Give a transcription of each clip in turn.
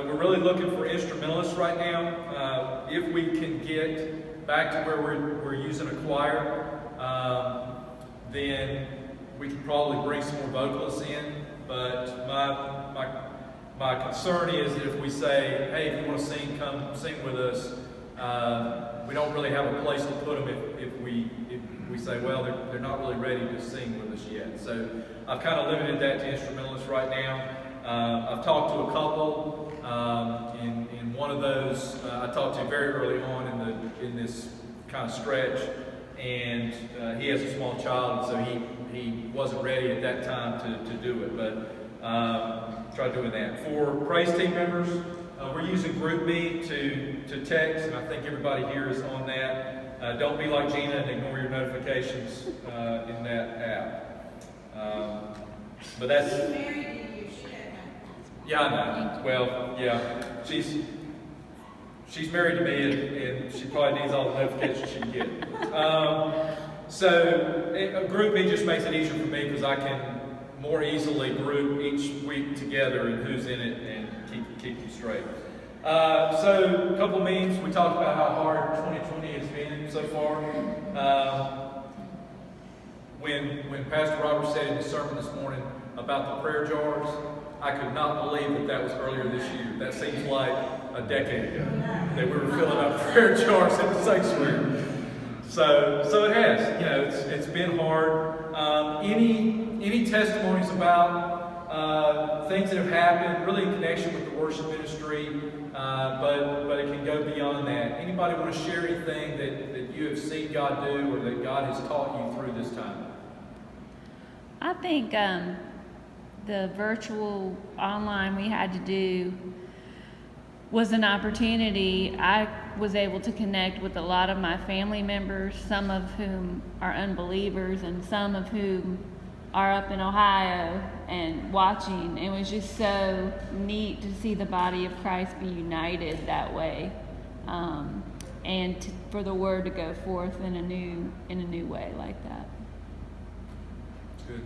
we're really looking for instrumentalists right now. If we can get back to where we're using a choir, then we can probably bring some more vocalists in. But my concern is that if we say, hey, if you want to sing, come sing with us, we don't really have a place to put them if we say, well, they're not really ready to sing with us yet. So I've kind of limited that to instrumentalists right now. I've talked to a couple. In one of those, I talked to very early on in this kind of stretch, and he has a small child, and so he wasn't ready at that time to do it. But try doing that. For praise team members, we're using GroupMe to text, and I think everybody here is on that. Don't be like Gina and ignore your notifications in that app. But that's. She's married to you. She doesn't know. Yeah, I know. Well, yeah, she's married to me, and she probably needs all the notifications she can get. So GroupMe just makes it easier for me because I can more easily group each week together and who's in it and keep them straight. So a couple memes. We talked about how hard 2020 has been so far. When Pastor Robert said in his sermon this morning about the prayer jars, I could not believe that was earlier this year. That seems like a decade ago that we were filling up prayer jars in the sanctuary. So it has. It's been hard. Any testimonies about things that have happened, really in connection with the worship ministry, but it can go beyond that. Anybody want to share anything that you have seen God do or that God has taught you through this time? I think the virtual online we had to do was an opportunity. I was able to connect with a lot of my family members, some of whom are unbelievers and some of whom are up in Ohio and watching. It was just so neat to see the body of Christ be united that way, and for the word to go forth in a new way like that. Good.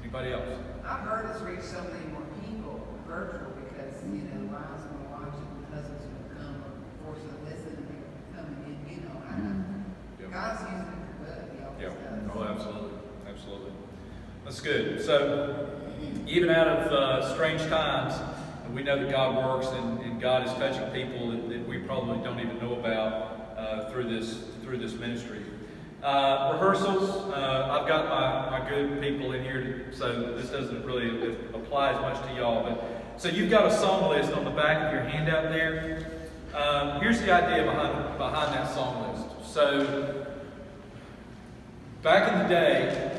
Anybody else? I've heard us reach so many more people virtual because, wives want to watch it, husbands will come, force them to listen, and they're coming in, Yep. God's using it for good. He always Yeah. does. Oh, absolutely. That's good. So, even out of strange times, we know that God works and God is touching people that we probably don't even know about through this ministry. Rehearsals, I've got my good people in here, so this doesn't really apply as much to y'all. But so you've got a song list on the back of your handout there. Here's the idea behind that song list. So back in the day,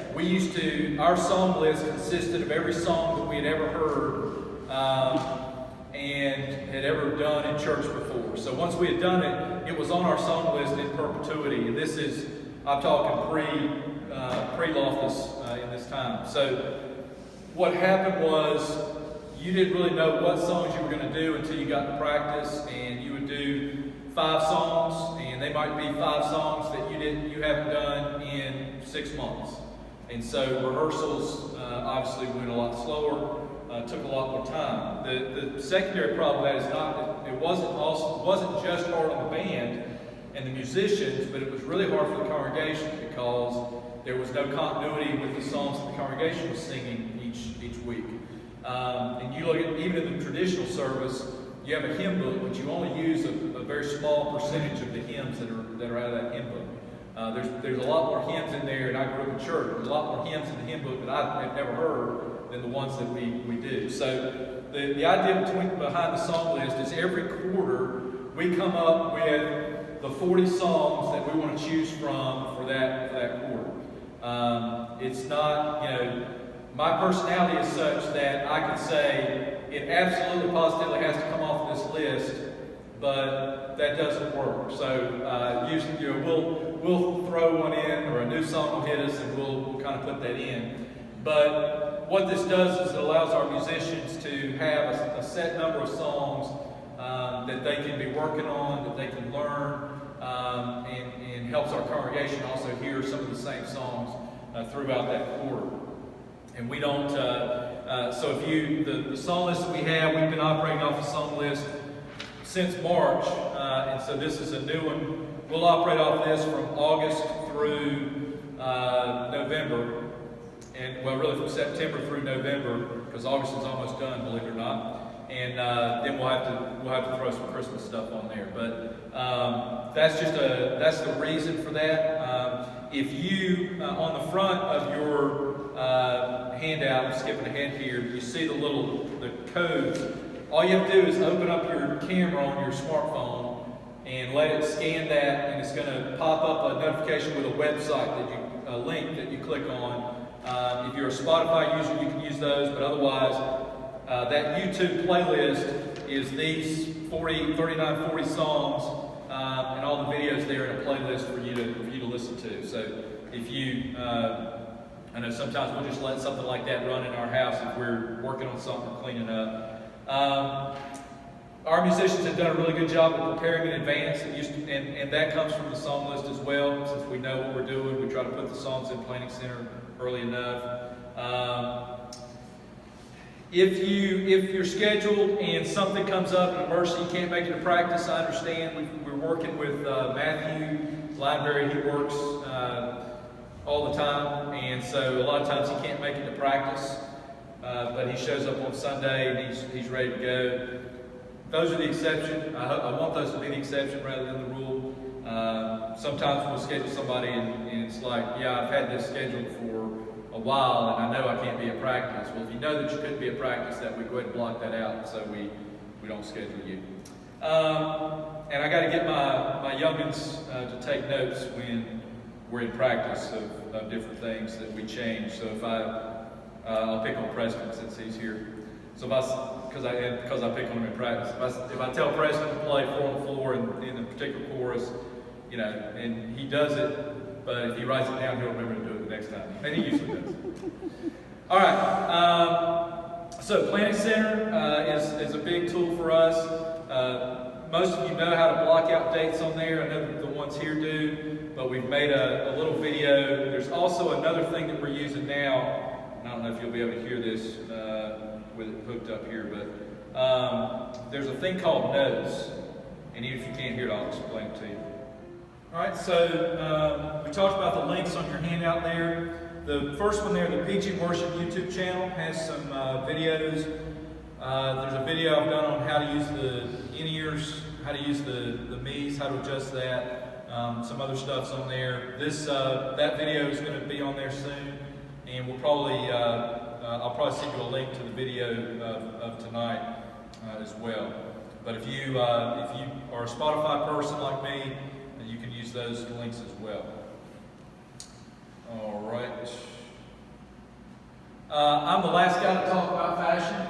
our song list consisted of every song that we had ever heard and had ever done in church before. So once we had done it, it was on our song list in perpetuity. And this is, I'm talking pre-Loftus in this time. So what happened was you didn't really know what songs you were going to do until you got to practice, and you would do 5 songs, and they might be 5 songs that you haven't done in 6 months. And so rehearsals obviously went a lot slower, took a lot more time. The secondary problem of that is it wasn't just hard on the band and the musicians, but it was really hard for the congregation because there was no continuity with the songs that the congregation was singing each week. And you look at even in the traditional service, you have a hymn book, but you only use a very small percentage of the hymns that are out of that hymn book. There's a lot more hymns in there, and I grew up in church. There's a lot more hymns in the hymn book that I've never heard than the ones that we do. So the idea behind the song list is every quarter we come up with the 40 songs that we want to choose from for that quarter. It's not, my personality is such that I can say it absolutely positively has to come off this list, but that doesn't work. So usually we'll throw one in, or a new song will hit us, and we'll kind of put that in. But what this does is it allows our musicians to have a set number of songs that they can be working on, that they can learn, and helps our congregation also hear some of the same songs throughout that quarter. And we don't, So if you, the song list that we have, we've been operating off the song list since March, and so this is a new one. We'll operate off this from August through November, and well, really from September through November, because August is almost done, believe it or not. And then we'll have to throw some Christmas stuff on there. But that's the reason for that. If you on the front of your handout, I'm skipping ahead here, you see the codes. All you have to do is open up your camera on your smartphone and let it scan that, and it's going to pop up a notification with a website a link that you click on. If you're a Spotify user, you can use those, but otherwise, that YouTube playlist is these 39, 40 songs, and all the videos there in a playlist for you to listen to. So if you, I know sometimes we'll just let something like that run in our house if we're working on something or cleaning up. Our musicians have done a really good job of preparing in advance, and that comes from the song list as well. Since we know what we're doing, we try to put the songs in Planning Center early enough. If you're scheduled and something comes up, an emergency, you can't make it to practice, I understand. We're working with Matthew Lineberry. He works all the time, and so a lot of times he can't make it to practice, but he shows up on Sunday and he's ready to go. Those are the exception. I want those to be the exception rather than the rule. Sometimes we'll schedule somebody and it's like, yeah, I've had this scheduled for a while and I know I can't be at practice. Well, if you know that you couldn't be at practice, that we go ahead and block that out so we don't schedule you. And I got to get my youngins to take notes when we're in practice of different things that we change. So if I'll pick on Preston since he's here. So because I pick on him in practice. If I tell Preston to play 4 on the floor in a particular chorus, you know, and he does it, but if he writes it down, he'll remember to do it the next time. And he usually does. All right. So Planning Center is a big tool for us. Most of you know how to block out dates on there. I know that the ones here do, but we've made a little video. There's also another thing that we're using now, and I don't know if you'll be able to hear this with it hooked up here, but there's a thing called Notes, and even if you can't hear it, I'll explain it to you. All right, so we talked about the links on your handout there. The first one there, the PG Worship YouTube channel, has some videos. There's a video I've done on how to use the in-ears, how to use the Mi's, how to adjust that. Some other stuff's on there. That video is going to be on there soon, and we'll probably I'll probably send you a link to the video of tonight as well. But if you are a Spotify person like me, then you can use those links as well. All right. I'm the last guy to talk about fashion.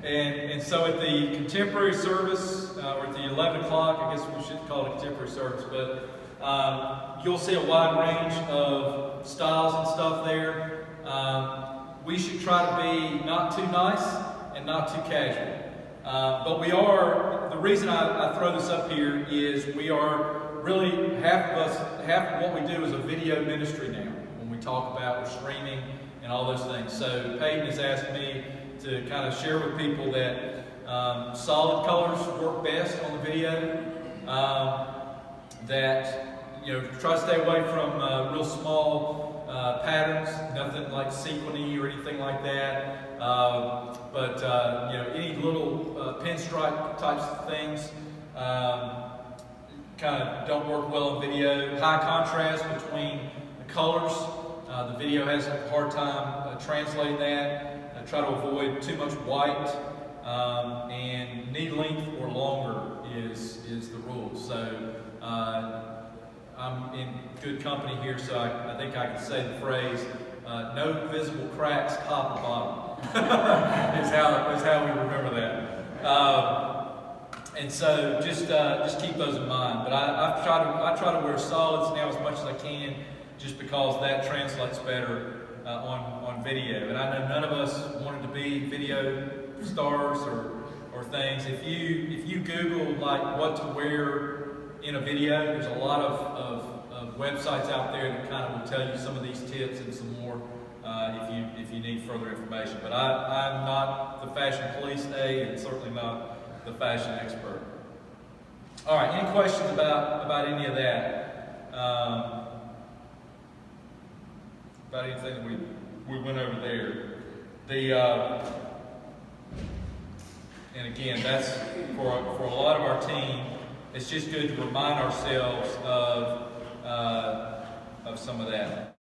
And so at the contemporary service, or at the 11 o'clock, I guess we should call it a contemporary service, but you'll see a wide range of styles and stuff there. We should try to be not too nice and not too casual. But we are, the reason I throw this up here is we are really, half of what we do is a video ministry now. When we talk about we're streaming and all those things. So Peyton has asked me to kind of share with people that solid colors work best on the video. That, you know, try to stay away from real small patterns, nothing like sequiny or anything like that. But you know, any little pinstripe types of things kind of don't work well in video. High contrast between the colors. The video has a hard time translating that. Try to avoid too much white, and knee length or longer is the rule. So I'm in good company here, so I think I can say the phrase, no visible cracks top and bottom is how we remember that. And so just keep those in mind. But I try to wear solids now as much as I can, just because that translates better on video. And I know none of us wanted to be video stars or things. If you Google like what to wear in a video, there's a lot of websites out there that kind of will tell you some of these tips and some more. if you need further information. But I'm not the fashion police A, and certainly not the fashion expert. All right, any questions about any of that? About anything that we went over there? And again, that's for a lot of our team. It's just good to remind ourselves of some of that.